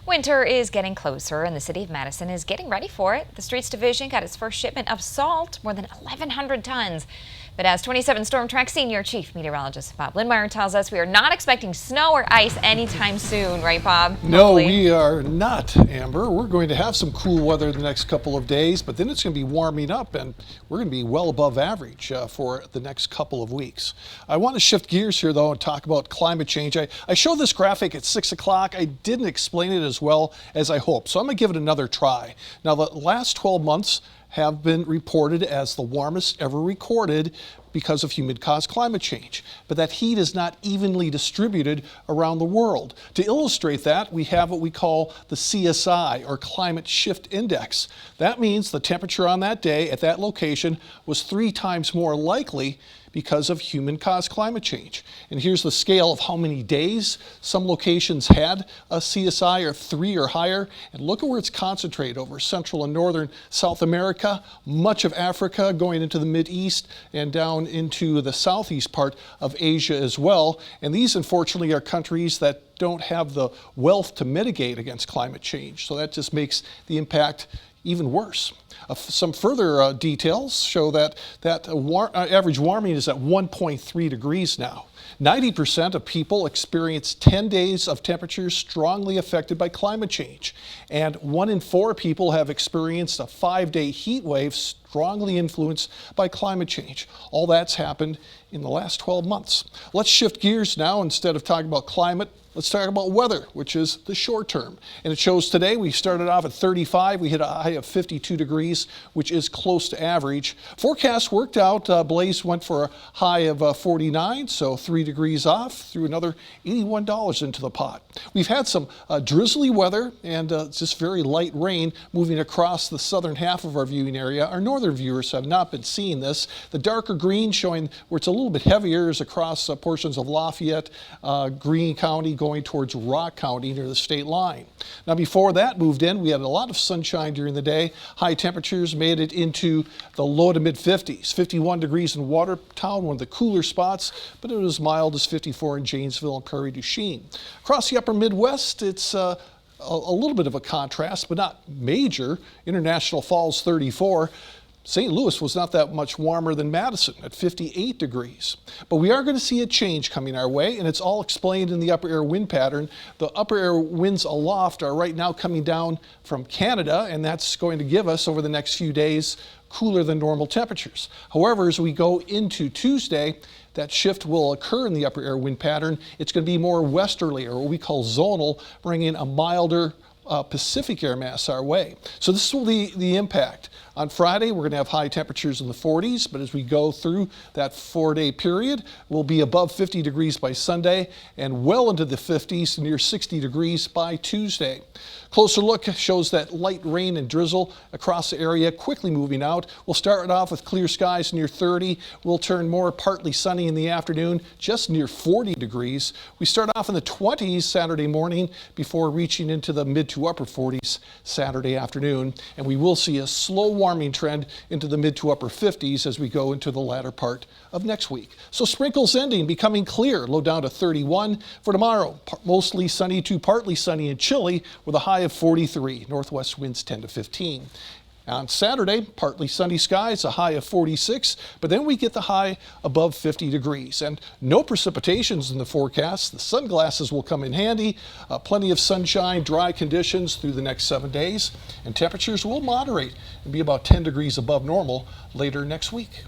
Winter is getting closer and the city of Madison is getting ready for it. The Streets Division got its first shipment of salt, more than 1,100 tons. But as 27 Storm Track Senior Chief Meteorologist Bob Lindmeier tells us, we are not expecting snow or ice anytime soon, right, Bob? No, we are not, Amber. We're going to have some cool weather the next couple of days, but then it's going to be warming up and we're going to be well above average for the next couple of weeks. I want to shift gears here, though, and talk about climate change. I showed this graphic at 6 o'clock. I didn't explain it as well as I hoped, so I'm going to give it another try. Now, the last 12 months have been reported as the warmest ever recorded because of human-caused climate change. But that heat is not evenly distributed around the world. To illustrate that, we have what we call the CSI, or Climate Shift Index. That means the temperature on that day at that location was 3 times more likely because of human-caused climate change. And here's the scale of how many days some locations had a CSI or 3 or higher. And look at where it's concentrated over Central and Northern South America, much of Africa, going into the Mideast, and down into the southeast part of Asia as well. And these, unfortunately, are countries that don't have the wealth to mitigate against climate change. So that just makes the impact even worse. Some further details show that average warming is at 1.3 degrees now. 90% of people experience 10 days of temperatures strongly affected by climate change. And 1 in 4 people have experienced a 5-day heat wave strongly influenced by climate change. All that's happened in the last 12 months. Let's shift gears now. Instead of talking about climate, let's talk about weather, which is the short term. And it shows today we started off at 35. We hit a high of 52 degrees, which is close to average. Forecast worked out. Blaze went for a high of 49, so 3 degrees off, threw another $81 into the pot. We've had some drizzly weather and just very light rain moving across the southern half of our viewing area. Our northern viewers have not been seeing this. The darker green showing where it's a little bit heavier is across portions of Lafayette, Greene County, going towards Rock County near the state line. Now, before that moved in, we had a lot of sunshine during the day. High temperatures made it into the low to mid 50s. 51 degrees in Watertown, one of the cooler spots, but it was mild as 54 in Janesville and Prairie du Chien. Across the upper Midwest, it's a little bit of a contrast, but not major. International Falls 34. St. Louis was not that much warmer than Madison at 58 degrees. But we are going to see a change coming our way, and it's all explained in the upper air wind pattern. The upper air winds aloft are right now coming down from Canada, and that's going to give us, over the next few days, cooler than normal temperatures. However, as we go into Tuesday, that shift will occur in the upper air wind pattern. It's going to be more westerly, or what we call zonal, bringing a milder Pacific air mass our way. So this will be the impact. On Friday, we're going to have high temperatures in the 40s, but as we go through that 4-day period, we'll be above 50 degrees by Sunday and well into the 50s, near 60 degrees by Tuesday. Closer look shows that light rain and drizzle across the area quickly moving out. We'll start off with clear skies near 30. We'll turn more partly sunny in the afternoon, just near 40 degrees. We start off in the 20s Saturday morning before reaching into the mid to upper 40s Saturday afternoon. And we will see a slow warming trend into the mid to upper 50s as we go into the latter part of next week. So sprinkles ending, becoming clear, low down to 31. For tomorrow, mostly sunny to partly sunny and chilly with a high of 43. Northwest winds 10 to 15. On Saturday, partly sunny skies, a high of 46, but then we get the high above 50 degrees. And no precipitations in the forecast. The sunglasses will come in handy. Plenty of sunshine, dry conditions through the next 7 days. And temperatures will moderate and be about 10 degrees above normal later next week.